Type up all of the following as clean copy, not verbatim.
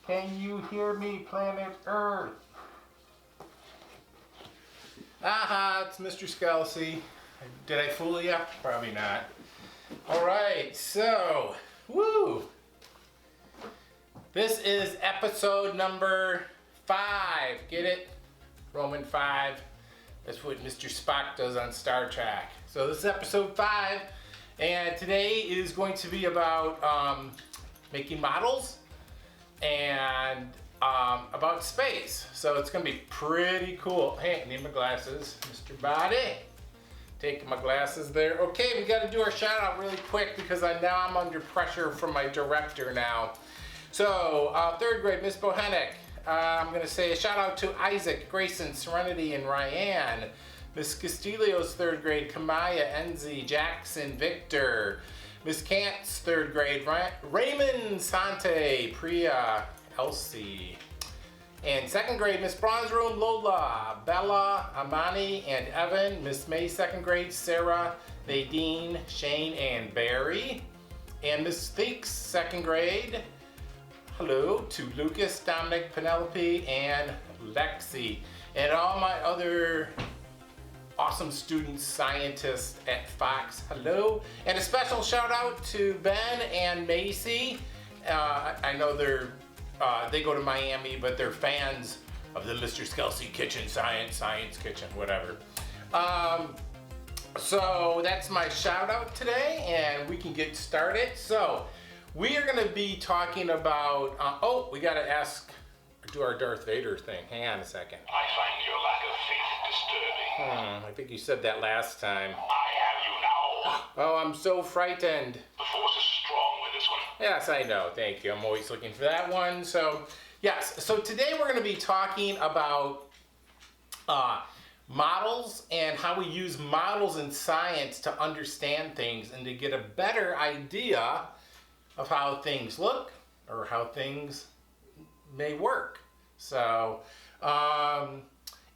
Can you hear me, planet Earth? Aha, it's Mr.Skelcy. Did I fool you? Probably not. Alright, so, woo! This is episode number 5. Get it? Roman 5. That's what Mr. Spock does on Star Trek. So this is episode 5, and today is going to be about making models and about space. So it's going to be pretty cool. Hey, I need my glasses, Mr. Body. Taking my glasses there. Okay, we got to do our shout out really quick because now I'm under pressure from my director now. So, 3rd grade, Miss Bohenick. I'm going to say a shout out to Isaac, Grayson, Serenity, and Ryan. Miss Castillo's 3rd grade, Kamaya, Enzi, Jackson, Victor. Miss Kant's 3rd grade, Raymond, Sante, Priya, Elsie. And 2nd grade, Miss Bronze Room, Lola, Bella, Amani, and Evan. Miss May, 2nd grade, Sarah, Nadine, Shane, and Barry. And Miss Theeks, 2nd grade, hello to Lucas, Dominic, Penelope, and Lexi. And all my other awesome students, scientists at Fox, hello. And a special shout out to Ben and Macy. I know they go to Miami, but they're fans of the Mr.Skelcy Kitchen, Science Kitchen, whatever. So that's my shout out today, and we can get started. So we are going to be talking about, we got to do our Darth Vader thing. Hang on a second. I find your lack of faith disturbing. I think you said that last time. I have you now. Oh, I'm so frightened. The force is strong with this one. Yes, I know. Thank you. I'm always looking for that one. So, yes. So today we're going to be talking about models and how we use models in science to understand things and to get a better idea of how things look or how things may work. So, and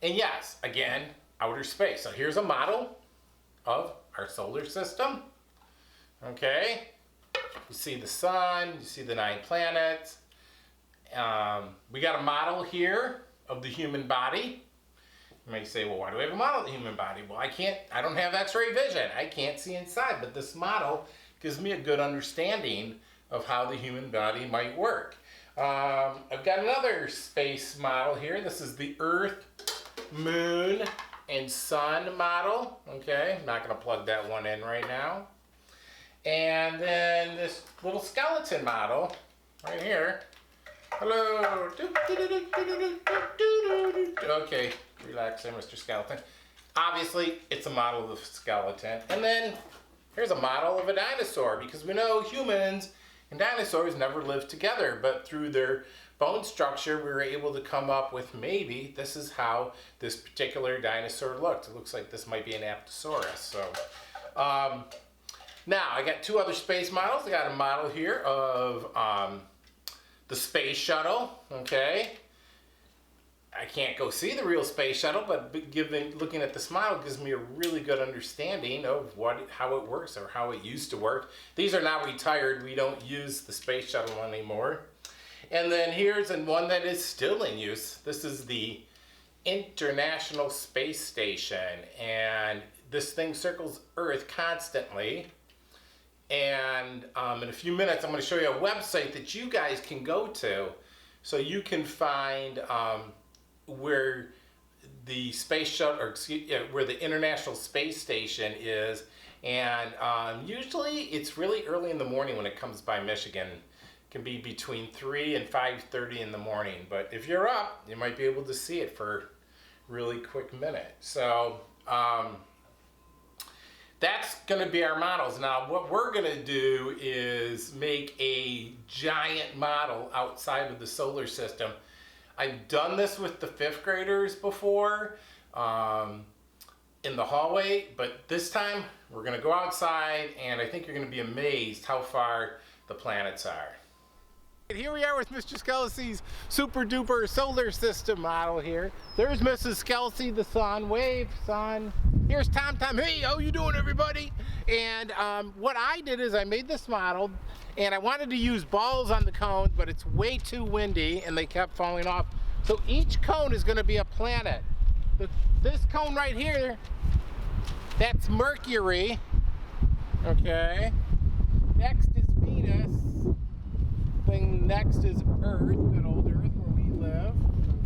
yes, again, outer space. So here's a model of our solar system. Okay. You see the sun, you see the 9 planets. We got a model here of the human body. You may say, well, why do we have a model of the human body? Well, I don't have x-ray vision. I can't see inside, but this model gives me a good understanding of how the human body might work. I've got another space model here. This is the Earth, Moon, and Sun model. Okay, I'm not going to plug that one in right now. And then this little skeleton model right here. Hello. Okay, relax there, Mr. Skeleton. Obviously, it's a model of a skeleton. And then here's a model of a dinosaur, because we know humans and dinosaurs never lived together, but through their bone structure, we were able to come up with maybe this is how this particular dinosaur looked. It looks like this might be an Apatosaurus. So, now I got 2 other space models. I got a model here of the space shuttle. Okay, I can't go see the real space shuttle, but looking at this model gives me a really good understanding of how it works or how it used to work. These are now retired. We don't use the space shuttle anymore. And then here's one that is still in use. This is the International Space Station, and this thing circles Earth constantly. And in a few minutes, I'm going to show you a website that you guys can go to so you can find where the space shuttle, where the International Space Station is. And usually it's really early in the morning when it comes by Michigan. It can be between 3 and 5:30 in the morning. But if you're up, you might be able to see it for a really quick minute. So that's going to be our models. Now, what we're going to do is make a giant model outside of the solar system. I've done this with the 5th graders before in the hallway, but this time we're going to go outside, and I think you're going to be amazed how far the planets are. Here we are with Mr. Skelcy's super duper solar system model here. There's Mrs. Skelcy, the sun. Wave, sun. Here's Tom. Hey, how you doing, everybody? And what I did is I made this model, and I wanted to use balls on the cones, but it's way too windy, and they kept falling off. So each cone is going to be a planet. This cone right here, that's Mercury. Okay. Next is Venus. Thing next is Earth, good old Earth where we live.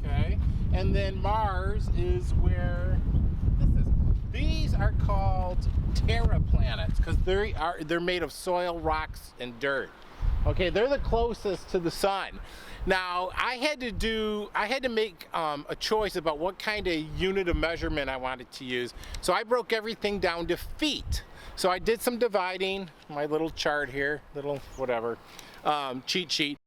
Okay. And then Mars is where this is. These are called Terra planets because they're made of soil, rocks, and dirt. Okay, they're the closest to the sun. Now I had to make a choice about what kind of unit of measurement I wanted to use. So I broke everything down to feet. So I did some dividing, my little chart here, little whatever, cheat sheet.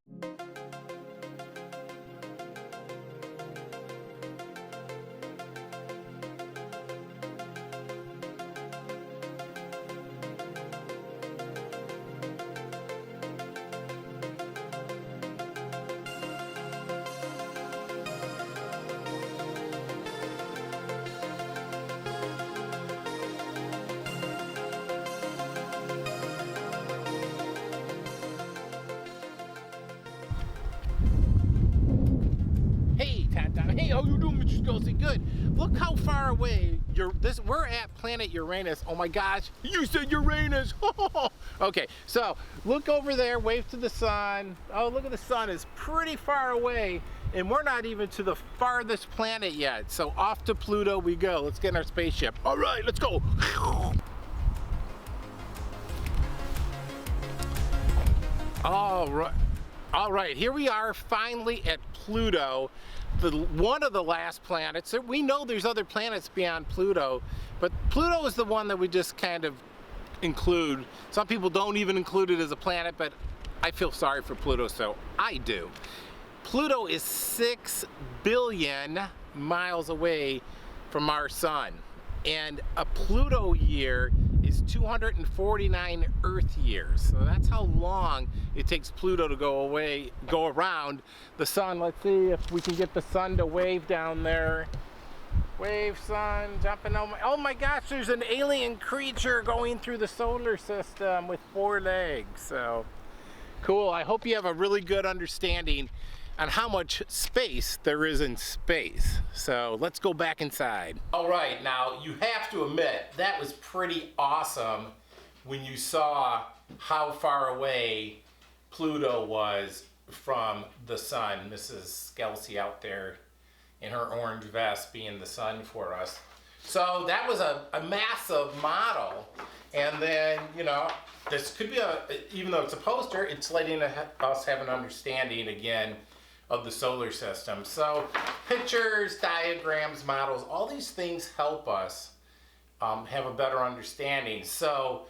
Hey, how you doing, Mr. Skelcy? Good. Look how far away we're at planet Uranus. Oh my gosh, you said Uranus. Okay, so look over there, wave to the sun. Oh, look at the sun is pretty far away, and we're not even to the farthest planet yet. So off to Pluto we go. Let's get in our spaceship. All right, let's go. All right, here we are finally at Pluto, one of the last planets. We know there's other planets beyond Pluto, but Pluto is the one that we just kind of include. Some people don't even include it as a planet, but I feel sorry for Pluto, so I do. Pluto is 6 billion miles away from our sun, and a Pluto year is 249 Earth years. So that's how long it takes Pluto to go around the sun. Let's see if we can get the sun to wave down there. Wave, sun, jumping. Oh my gosh, there's an alien creature going through the solar system with 4 legs. So cool. I hope you have a really good understanding on how much space there is in space. So let's go back inside. All right, now you have to admit that was pretty awesome when you saw how far away Pluto was from the sun. Mrs. Skelcy out there in her orange vest being the sun for us. So that was a massive model. And then, you know, this could be even though it's a poster, it's letting us have an understanding again of the solar system. So pictures, diagrams, models, all these things help us have a better understanding. So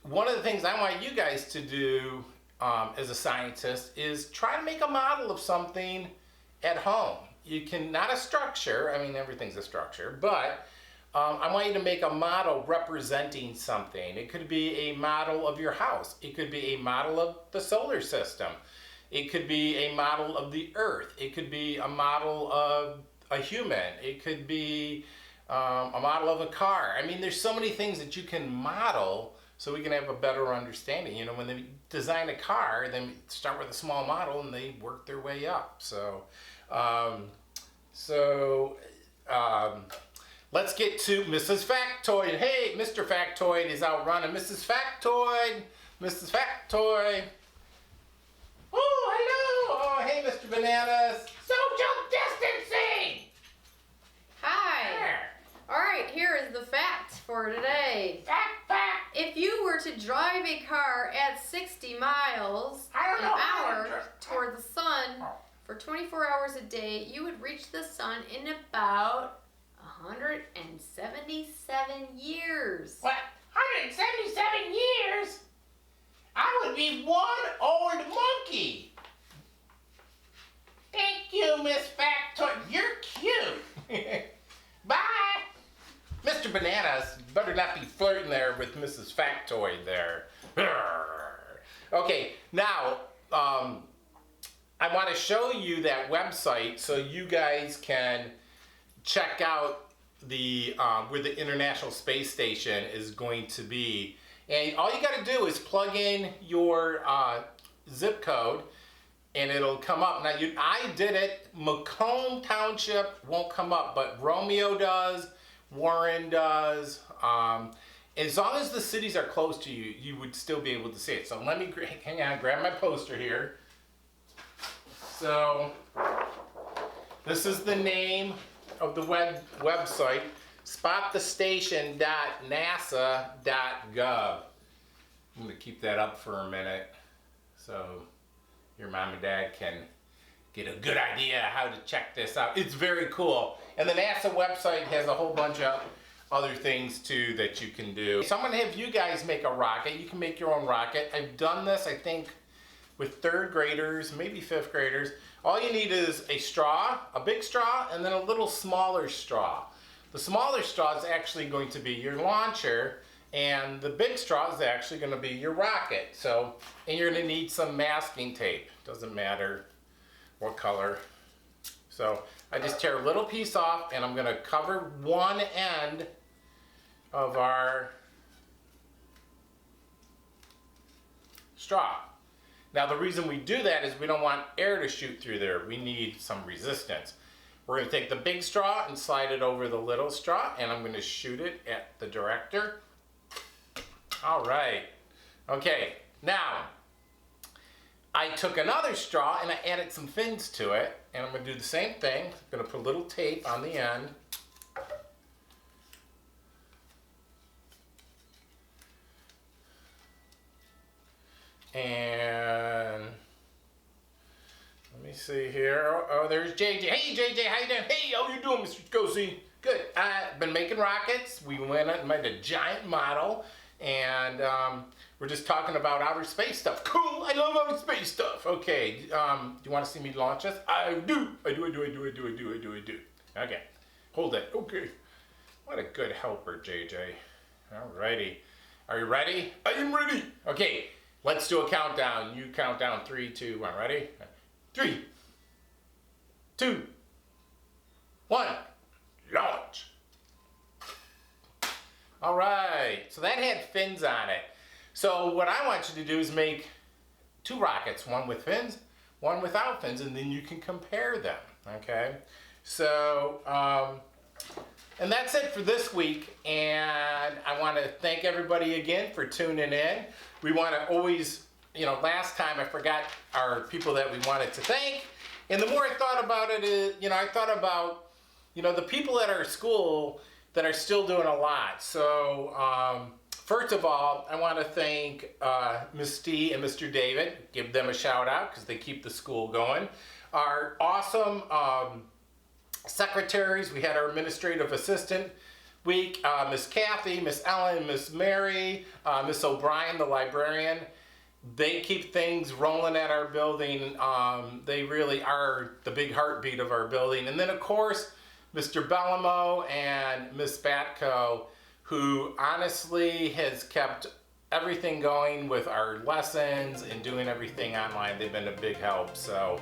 one of the things I want you guys to do as a scientist is try to make a model of something at home. You can, not a structure, I mean everything's a structure, but I want you to make a model representing something. It could be a model of your house. It could be a model of the solar system. It could be a model of the Earth. It could be a model of a human. It could be a model of a car. I mean, there's so many things that you can model so we can have a better understanding. You know, when they design a car, they start with a small model and they work their way up. So, let's get to Mrs. Factoid. Hey, Mr. Factoid is out running. Mrs. Factoid, Mrs. Factoid. Oh, hello! Oh, hey, Mr. Bananas. Social distancing! Hi! Alright, here is the fact for today. Fact! If you were to drive a car at 60 miles an hour toward the sun for 24 hours a day, you would reach the sun in about 177 years. What? 177 years? I would be one old monkey. Thank you, Miss Factoid. You're cute. Bye. Mr. Bananas, better not be flirting there with Mrs. Factoid there. Okay, now, show you that website so you guys can check out the where the International Space Station is going to be. And all you got to do is plug in your zip code, and it'll come up. Now, I did it. Macomb Township won't come up, but Romeo does, Warren does. As long as the cities are close to you, you would still be able to see it. So let me, hang on, grab my poster here. So this is the name of the website, spotthestation.nasa.gov. I'm going to keep that up for a minute so your mom and dad can get a good idea how to check this out. It's very cool. And the NASA website has a whole bunch of other things too that you can do. So I'm going to have you guys make a rocket. You can make your own rocket. I've done this, I think, with 3rd graders, maybe 5th graders. All you need is a straw, a big straw, and then a little smaller straw. The smaller straw is actually going to be your launcher, and the big straw is actually going to be your rocket. So, and you're going to need some masking tape. Doesn't matter what color. So I just tear a little piece off, and I'm going to cover one end of our straw. Now the reason we do that is we don't want air to shoot through there. We need some resistance. We're going to take the big straw and slide it over the little straw, and I'm going to shoot it at the director. All right. Okay, now I took another straw and I added some fins to it, and I'm going to do the same thing. I'm going to put a little tape on the end. And let me see here. Oh, there's JJ. Hey, JJ, how you doing? Hey, how you doing, Mr. Skelcy? Good. I've been making rockets. We went and made a giant model, and we're just talking about outer space stuff. Cool. I love outer space stuff. Okay. Do you want to see me launch this? I do. I do. Okay. Hold it. Okay. What a good helper, JJ. Alrighty. Are you ready? I am ready. Okay. Let's do a countdown. You count down 3, 2, 1. Ready? 3, 2, 1. Launch. All right. So that had fins on it. So what I want you to do is make 2 rockets, one with fins, one without fins, and then you can compare them. Okay. So, and that's it for this week. And I want to thank everybody again for tuning in. We want to always, last time I forgot our people that we wanted to thank. And the more I thought about it, I thought about, the people at our school that are still doing a lot. So, first of all, I want to thank Miss T and Mr. David. Give them a shout out because they keep the school going. Our awesome secretaries. We had our administrative assistant week, Miss Kathy, Miss Ellen, Miss Mary, Miss O'Brien, the librarian. They keep things rolling at our building. They really are the big heartbeat of our building. And then, of course, Mr. Bellamo and Miss Batko, who honestly has kept everything going with our lessons and doing everything online. They've been a big help. So,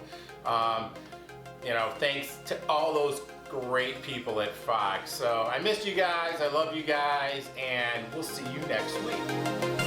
thanks to all those great people at Fox. So I missed you guys. I love you guys. And we'll see you next week.